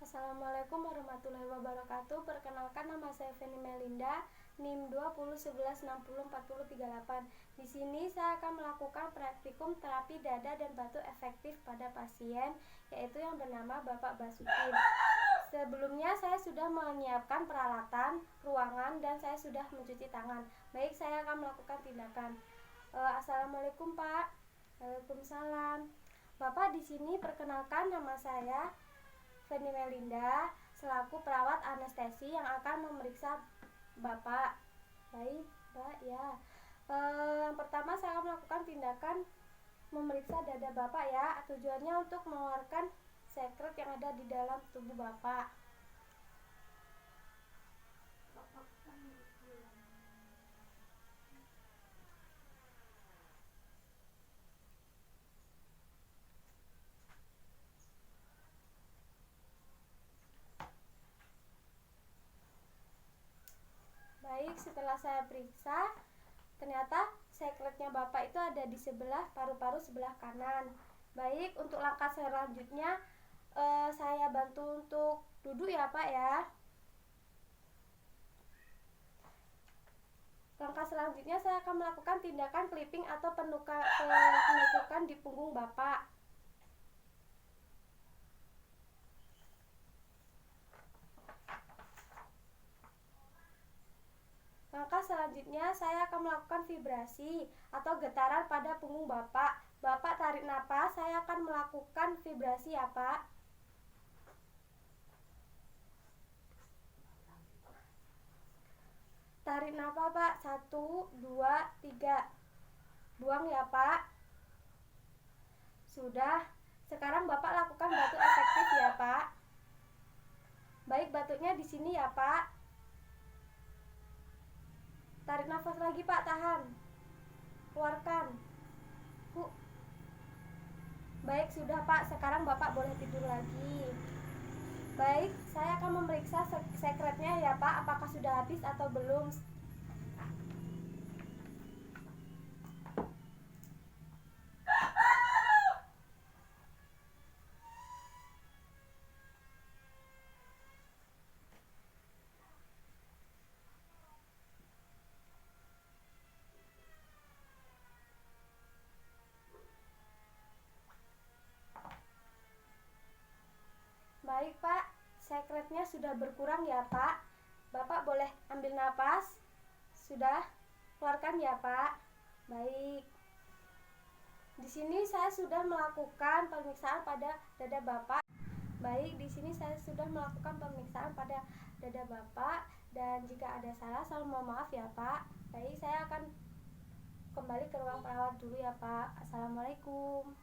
Assalamualaikum warahmatullahi wabarakatuh. Perkenalkan, nama saya Feni Melinda, NIM 2011604038. Di sini saya akan melakukan praktikum terapi dada dan batuk efektif pada pasien, yaitu yang bernama Bapak Basuki. Sebelumnya saya sudah menyiapkan peralatan, ruangan, dan saya sudah mencuci tangan. Baik, saya akan melakukan tindakan. Assalamualaikum, Pak. Waalaikumsalam. Bapak, di sini perkenalkan, nama saya Feni Melinda selaku perawat anestesi yang akan memeriksa Bapak. Baik, Pak, ya. Yang pertama saya akan melakukan tindakan memeriksa dada Bapak ya. Tujuannya untuk mengeluarkan sekret yang ada di dalam tubuh Bapak. Baik, setelah saya periksa, ternyata sekretnya Bapak itu ada di sebelah paru-paru sebelah kanan. Baik, untuk langkah selanjutnya saya bantu untuk duduk ya, Pak ya. Langkah selanjutnya saya akan melakukan tindakan clipping atau penukukan di punggung Bapak. Langkah selanjutnya saya akan melakukan vibrasi atau getaran pada punggung Bapak. Bapak tarik napas, saya akan melakukan vibrasi ya, Pak. Tarik napas, Pak. 1, 2, 3. Buang ya, Pak. Sudah. Sekarang Bapak lakukan batuk efektif ya, Pak. Baik, batuknya di sini ya, Pak. Tarik nafas lagi, Pak. Tahan. Keluarkan. Baik, sudah, Pak. Sekarang Bapak boleh tidur lagi. Baik, saya akan memeriksa sekretnya ya, Pak. Apakah sudah habis atau belum? Baik, Pak. Sekretnya sudah berkurang ya, Pak. Bapak boleh ambil napas. Sudah? Keluarkan ya, Pak. Baik. Di sini saya sudah melakukan pemeriksaan pada dada Bapak. Baik, di sini saya sudah melakukan pemeriksaan pada dada Bapak, dan jika ada salah, saya mohon maaf ya, Pak. Baik, saya akan kembali ke ruang perawat dulu ya, Pak. Assalamualaikum.